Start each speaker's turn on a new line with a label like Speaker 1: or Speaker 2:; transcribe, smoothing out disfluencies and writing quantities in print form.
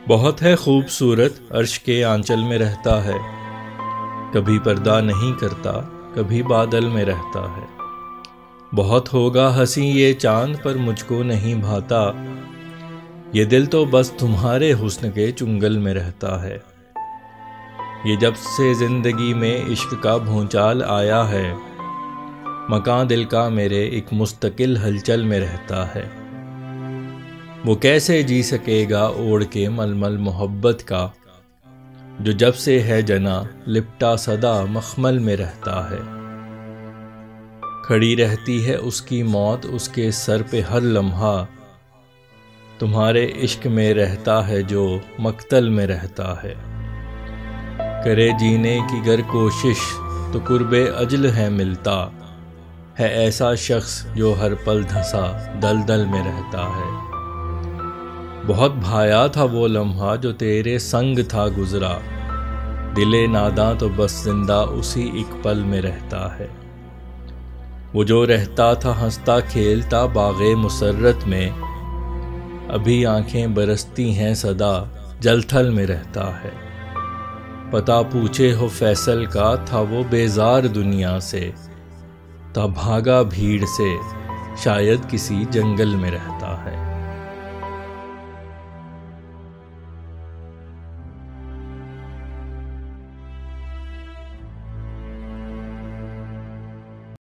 Speaker 1: बहुत है खूबसूरत अर्श के आंचल में रहता है, कभी पर्दा नहीं करता कभी बादल में रहता है। बहुत होगा हंसी ये चांद पर मुझको नहीं भाता, ये दिल तो बस तुम्हारे हुस्न के चुंगल में रहता है। ये जब से जिंदगी में इश्क का भूचाल आया है, मकान दिल का मेरे एक मुस्तकिल हलचल में रहता है। वो कैसे जी सकेगा ओढ़ के मलमल मोहब्बत का, जो जब से है जना लिपटा सदा मखमल में रहता है। खड़ी रहती है उसकी मौत उसके सर पे हर लम्हा, तुम्हारे इश्क में रहता है जो मक्तल में रहता है। करे जीने की गर कोशिश तो कुर्बे अजल है मिलता, है ऐसा शख्स जो हर पल धंसा दलदल में रहता है। बहुत भाया था वो लम्हा जो तेरे संग था गुजरा, दिले नादा तो बस जिंदा उसी एक पल में रहता है। वो जो रहता था हंसता खेलता बाग़े मुसर्रत में, अभी आंखें बरसती हैं सदा जलथल में रहता है। पता पूछे हो फैसल का था वो बेजार दुनिया से, तब भागा भीड़ से शायद किसी जंगल में रहता।